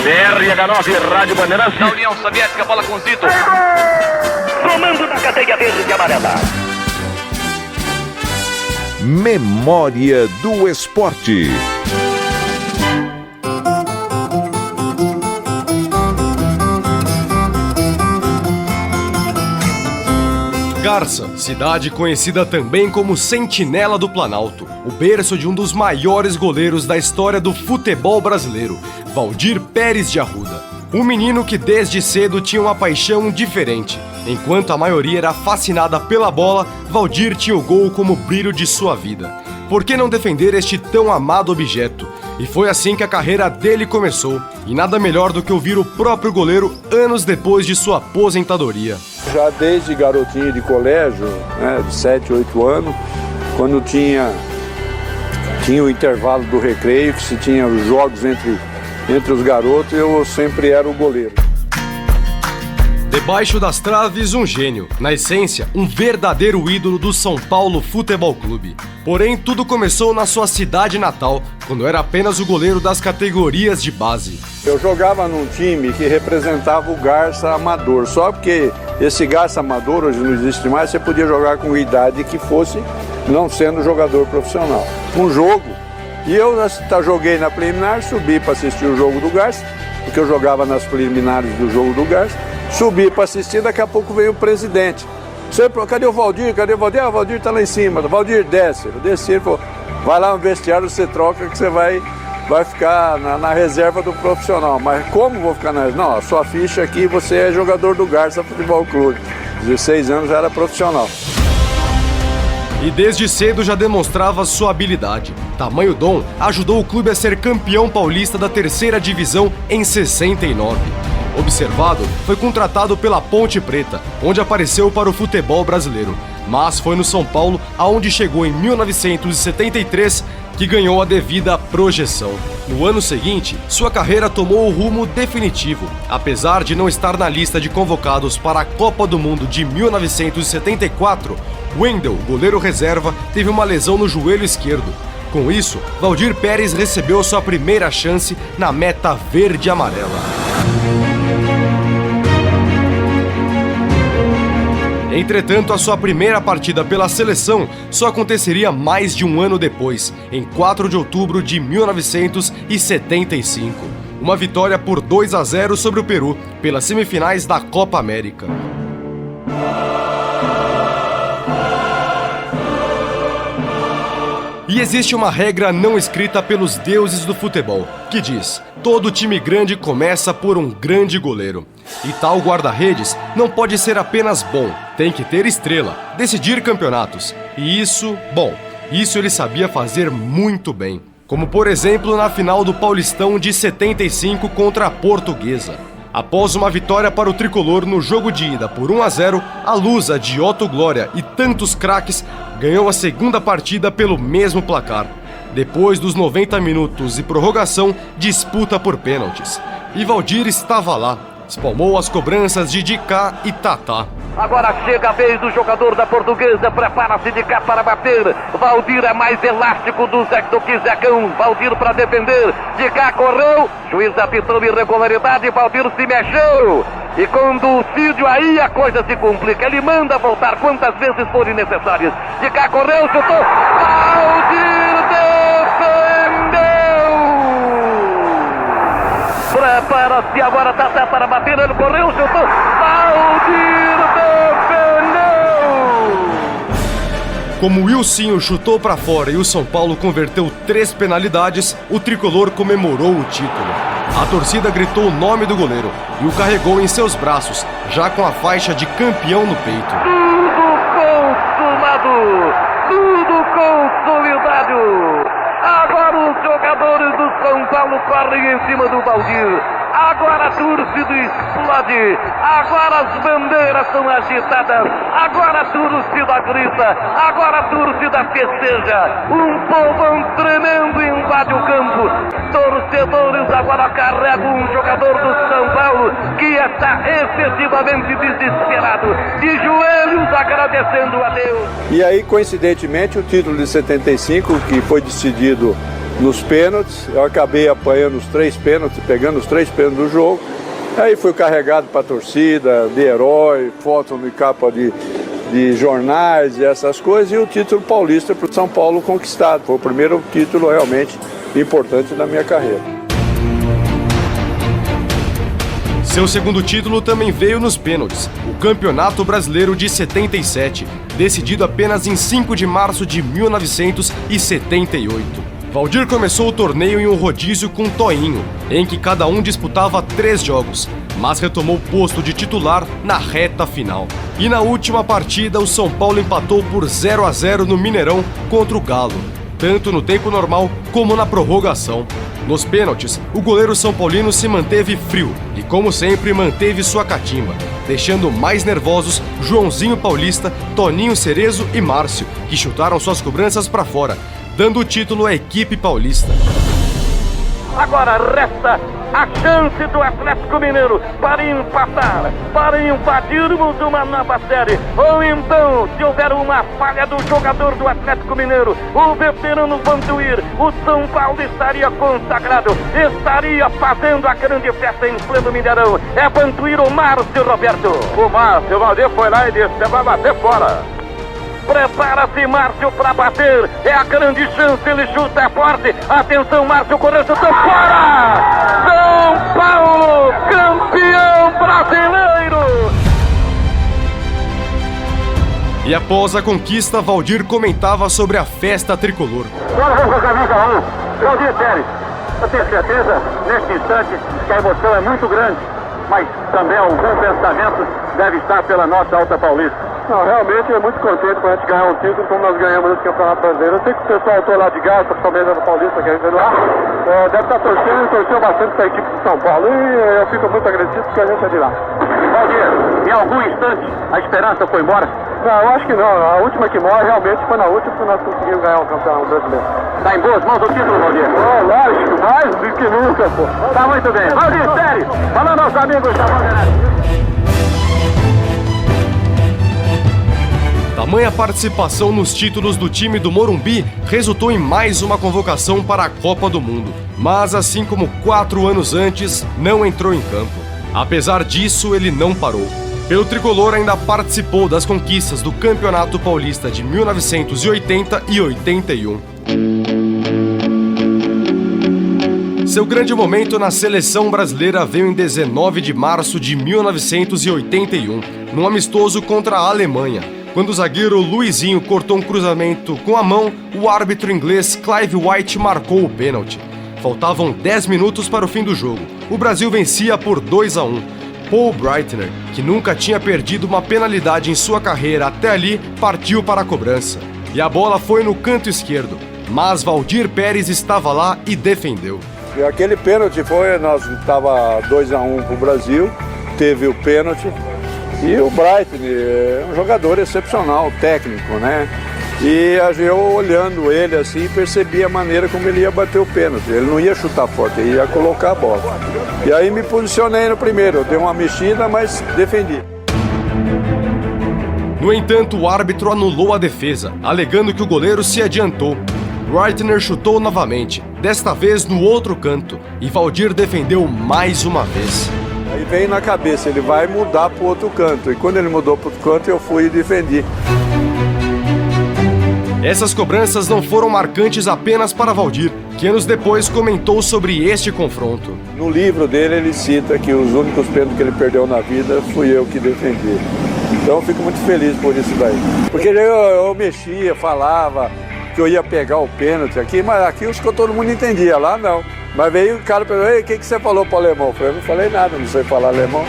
RH9, Rádio Bandeirantes. Da União Soviética, bola com Zito. Comando da cadeia verde e amarela. Memória do Esporte. Garça, cidade conhecida também como Sentinela do Planalto, o berço de um dos maiores goleiros da história do futebol brasileiro, Valdir Pérez de Arruda. Um menino que desde cedo tinha uma paixão diferente. Enquanto a maioria era fascinada pela bola, Valdir tinha o gol como brilho de sua vida. Por que não defender este tão amado objeto? E foi assim que a carreira dele começou. E nada melhor do que ouvir o próprio goleiro anos depois de sua aposentadoria. Já desde garotinho de colégio, né, de 7, 8 anos, quando tinha o intervalo do recreio, que se tinha os jogos entre os garotos, eu sempre era o goleiro. Debaixo das traves, um gênio. Na essência, um verdadeiro ídolo do São Paulo Futebol Clube. Porém, tudo começou na sua cidade natal, quando era apenas o goleiro das categorias de base. Eu jogava num time que representava o Garça Amador, só porque esse Garça Amador hoje não existe mais, você podia jogar com idade que fosse, não sendo jogador profissional. Um jogo, e eu joguei na preliminar, subi para assistir o jogo do Garça, porque eu jogava nas preliminares do jogo do Garça. Subi para assistir, daqui a pouco veio o presidente. Cadê o Valdir? Cadê o Valdir? Ah, o Valdir tá lá em cima. O Valdir desce. Eu desci, ele falou, vai lá no vestiário, você troca que você vai ficar na reserva do profissional. Mas como vou ficar na reserva? Não, a sua ficha aqui, você é jogador do Garça Futebol Clube. 16 anos já era profissional. E desde cedo já demonstrava sua habilidade. Tamanho dom ajudou o clube a ser campeão paulista da terceira divisão em 69. Observado, foi contratado pela Ponte Preta, onde apareceu para o futebol brasileiro. Mas foi no São Paulo, aonde chegou em 1973, que ganhou a devida projeção. No ano seguinte, sua carreira tomou o rumo definitivo. Apesar de não estar na lista de convocados para a Copa do Mundo de 1974, Wendel, goleiro reserva, teve uma lesão no joelho esquerdo. Com isso, Valdir Pérez recebeu sua primeira chance na meta verde e amarela. Entretanto, a sua primeira partida pela seleção só aconteceria mais de um ano depois, em 4 de outubro de 1975. Uma vitória por 2-0 sobre o Peru, pelas semifinais da Copa América. E existe uma regra não escrita pelos deuses do futebol, que diz: todo time grande começa por um grande goleiro. E tal guarda-redes não pode ser apenas bom, tem que ter estrela, decidir campeonatos. E isso ele sabia fazer muito bem. Como por exemplo na final do Paulistão de 75 contra a Portuguesa. Após uma vitória para o tricolor no jogo de ida por 1-0, a Lusa de Otto Glória e tantos craques ganhou a segunda partida pelo mesmo placar. Depois dos 90 minutos e prorrogação, disputa por pênaltis. E Valdir estava lá, espalmou as cobranças de Dicá e Tatá. Agora chega a vez do jogador da Portuguesa, prepara-se de cá para bater. Valdir é mais elástico do que Zecão. Valdir para defender, de cá correu, juiz apitou irregularidade, Valdir se mexeu. E quando o Cídio aí a coisa se complica, ele manda voltar quantas vezes forem necessárias. De cá correu, chutou, Valdir defendeu. Prepara-se agora, Tatá para bater, ele correu, chutou, Valdir defendeu! Como o Wilsinho chutou para fora e o São Paulo converteu 3 penalidades, o tricolor comemorou o título. A torcida gritou o nome do goleiro e o carregou em seus braços, já com a faixa de campeão no peito. Tudo consumado, tudo consolidado. Agora os jogadores do São Paulo correm em cima do Valdir. Agora a torcida explode. Agora as bandeiras são agitadas. Agora a torcida grita. Agora a torcida festeja. Um povão tremendo invade o campo. Torcedores agora carregam um jogador do São Paulo que está efetivamente desesperado, de joelhos agradecendo a Deus. E aí, coincidentemente, o título de 75, que foi decidido nos pênaltis, eu acabei apanhando os 3 pênaltis, pegando os 3 pênaltis do jogo. Aí fui carregado para a torcida, de herói, foto em capa de jornais e essas coisas, e o título paulista para o São Paulo conquistado. Foi o primeiro título realmente importante da minha carreira. Seu segundo título também veio nos pênaltis, o Campeonato Brasileiro de 77, decidido apenas em 5 de março de 1978. Valdir começou o torneio em um rodízio com Toinho, em que cada um disputava 3 jogos, mas retomou o posto de titular na reta final. E na última partida, o São Paulo empatou por 0-0 no Mineirão contra o Galo, tanto no tempo normal como na prorrogação. Nos pênaltis, o goleiro são paulino se manteve frio e, como sempre, manteve sua catimba, deixando mais nervosos Joãozinho Paulista, Toninho Cerezo e Márcio, que chutaram suas cobranças para fora, dando o título à equipe paulista. Agora resta a chance do Atlético Mineiro para empatar, para invadirmos uma nova série. Ou então, se houver uma falha do jogador do Atlético Mineiro, o veterano Vantuir, o São Paulo estaria consagrado, estaria fazendo a grande festa em pleno Mineirão. É Vantuir ou Márcio, Roberto? O Márcio, o Valdir foi lá e disse que vai bater fora. Prepara-se Márcio para bater, é a grande chance, ele chuta, é forte, atenção Márcio, correu, chutou fora! São Paulo, campeão brasileiro! E após a conquista, Valdir comentava sobre a festa tricolor. Agora vamos com a camisa 1, Valdir Pérez. Eu tenho certeza, neste instante, que a emoção é muito grande, mas também algum pensamento deve estar pela nossa Alta Paulista. Não, realmente é muito contente para a gente ganhar um título como nós ganhamos nesse Campeonato Brasileiro. Eu sei que o pessoal todo lá de Garça, principalmente no Paulista, que a gente lá, deve estar torcendo e torceu bastante para a equipe de São Paulo. E eu fico muito agradecido porque a gente é de lá. Valdir, em algum instante a esperança foi embora? Não, eu acho que não. A última que morre realmente foi na última que nós conseguimos ganhar o Campeonato Brasileiro. Está em boas mãos o título, Valdir? Lógico, mais do que nunca, pô. Tá muito bem. Valdir, sério, falando aos amigos da Bandeirante. Tamanha participação nos títulos do time do Morumbi resultou em mais uma convocação para a Copa do Mundo. Mas, assim como 4 anos antes, não entrou em campo. Apesar disso, ele não parou. Pelo tricolor, ainda participou das conquistas do Campeonato Paulista de 1980 e 81. Seu grande momento na seleção brasileira veio em 19 de março de 1981, num amistoso contra a Alemanha. Quando o zagueiro Luizinho cortou um cruzamento com a mão, o árbitro inglês Clive White marcou o pênalti. Faltavam 10 minutos para o fim do jogo. O Brasil vencia por 2-1. Paul Breitner, que nunca tinha perdido uma penalidade em sua carreira até ali, partiu para a cobrança. E a bola foi no canto esquerdo, mas Valdir Pérez estava lá e defendeu. E aquele pênalti foi, nós estava 2-1 para o Brasil, teve o pênalti. E o Brighton é um jogador excepcional, técnico, né? E eu olhando ele assim, percebi a maneira como ele ia bater o pênalti. Ele não ia chutar forte, ele ia colocar a bola. E aí me posicionei no primeiro, eu dei uma mexida, mas defendi. No entanto, o árbitro anulou a defesa, alegando que o goleiro se adiantou. Breitner chutou novamente, desta vez no outro canto, e Valdir defendeu mais uma vez. Aí veio na cabeça, ele vai mudar para o outro canto. E quando ele mudou para o outro canto, eu fui e defendi. Essas cobranças não foram marcantes apenas para Valdir, que anos depois comentou sobre este confronto. No livro dele, ele cita que os únicos pênaltis que ele perdeu na vida fui eu que defendi. Então eu fico muito feliz por isso daí. Porque eu mexia, falava que eu ia pegar o pênalti aqui, mas aqui os que todo mundo entendia, lá não. Mas veio o cara e perguntou, ei, o que você falou para o alemão? Eu não falei nada, não sei falar alemão.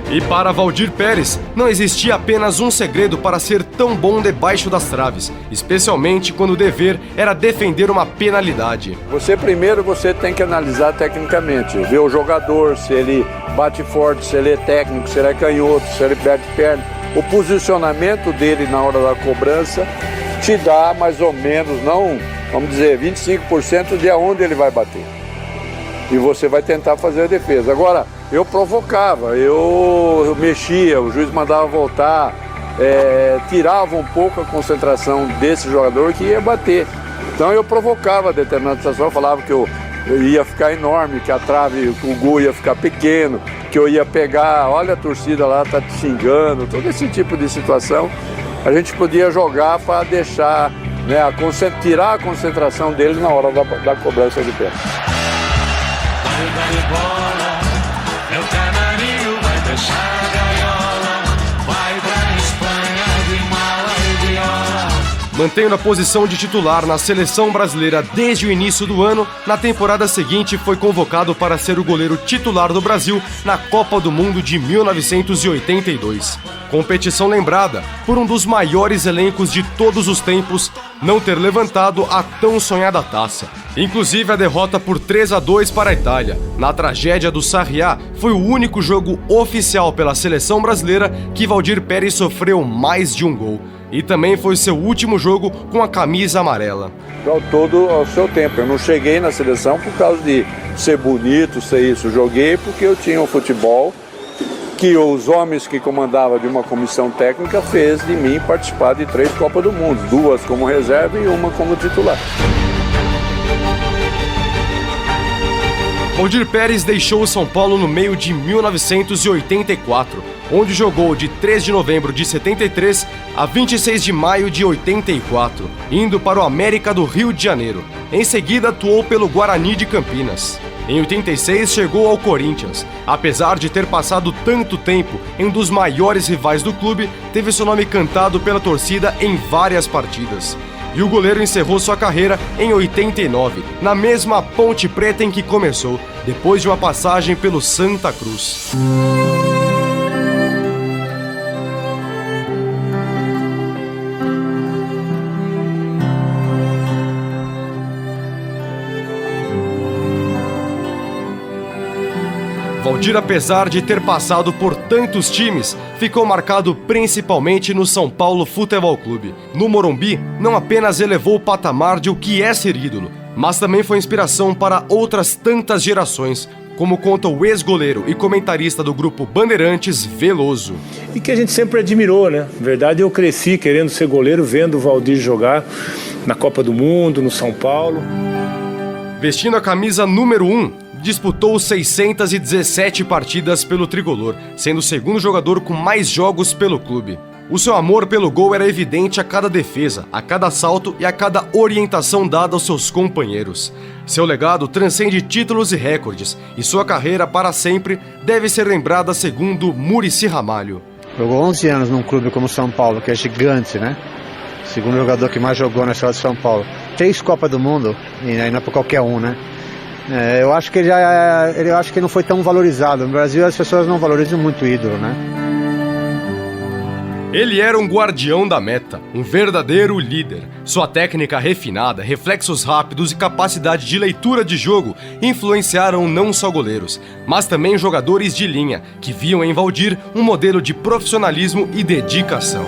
E para Valdir Pérez, não existia apenas um segredo para ser tão bom debaixo das traves, especialmente quando o dever era defender uma penalidade. Primeiro você tem que analisar tecnicamente, ver o jogador, se ele bate forte, se ele é técnico, se ele é canhoto, se ele perde perna. O posicionamento dele na hora da cobrança te dá mais ou menos, não, vamos dizer, 25% de aonde ele vai bater. E você vai tentar fazer a defesa. Agora, eu provocava, eu mexia, o juiz mandava voltar, tirava um pouco a concentração desse jogador que ia bater. Então eu provocava determinada situação, falava que eu ia ficar enorme, que a trave, o gol ia ficar pequeno, que eu ia pegar, olha a torcida lá, tá te xingando, todo esse tipo de situação. A gente podia jogar para deixar, né, tirar a concentração deles na hora da cobrança de pênalti. Mantendo a posição de titular na seleção brasileira desde o início do ano, na temporada seguinte foi convocado para ser o goleiro titular do Brasil na Copa do Mundo de 1982. Competição lembrada por um dos maiores elencos de todos os tempos não ter levantado a tão sonhada taça. Inclusive a derrota por 3-2 para a Itália, na tragédia do Sarriá, foi o único jogo oficial pela seleção brasileira que Valdir Pérez sofreu mais de um gol. E também foi seu último jogo com a camisa amarela. Todo ao seu tempo. Eu não cheguei na seleção por causa de ser bonito, ser isso. Joguei porque eu tinha um futebol que os homens que comandavam de uma comissão técnica fez de mim participar de 3 Copas do Mundo. 2 como reserva e uma como titular. Valdir Pérez deixou o São Paulo no meio de 1984, onde jogou de 3 de novembro de 73 a 26 de maio de 84, indo para o América do Rio de Janeiro. Em seguida, atuou pelo Guarani de Campinas. Em 86, chegou ao Corinthians. Apesar de ter passado tanto tempo em um dos maiores rivais do clube, teve seu nome cantado pela torcida em várias partidas. E o goleiro encerrou sua carreira em 89, na mesma Ponte Preta em que começou, depois de uma passagem pelo Santa Cruz. Valdir, apesar de ter passado por tantos times, ficou marcado principalmente no São Paulo Futebol Clube. No Morumbi, não apenas elevou o patamar de o que é ser ídolo, mas também foi inspiração para outras tantas gerações, como conta o ex-goleiro e comentarista do grupo Bandeirantes, Veloso. E que a gente sempre admirou, né? Na verdade, eu cresci querendo ser goleiro, vendo o Valdir jogar na Copa do Mundo, no São Paulo. Vestindo a camisa número 1, disputou 617 partidas pelo tricolor, sendo o segundo jogador com mais jogos pelo clube. O seu amor pelo gol era evidente a cada defesa, a cada salto e a cada orientação dada aos seus companheiros. Seu legado transcende títulos e recordes, e sua carreira para sempre deve ser lembrada segundo Muricy Ramalho. Jogou 11 anos num clube como São Paulo, que é gigante, né? Segundo jogador que mais jogou na história de São Paulo. 3 Copas do Mundo, e aí não é para qualquer um, né? Eu acho que ele não foi tão valorizado. No Brasil as pessoas não valorizam muito o ídolo, né? Ele era um guardião da meta, um verdadeiro líder. Sua técnica refinada, reflexos rápidos e capacidade de leitura de jogo influenciaram não só goleiros, mas também jogadores de linha, que viam em Valdir um modelo de profissionalismo e dedicação.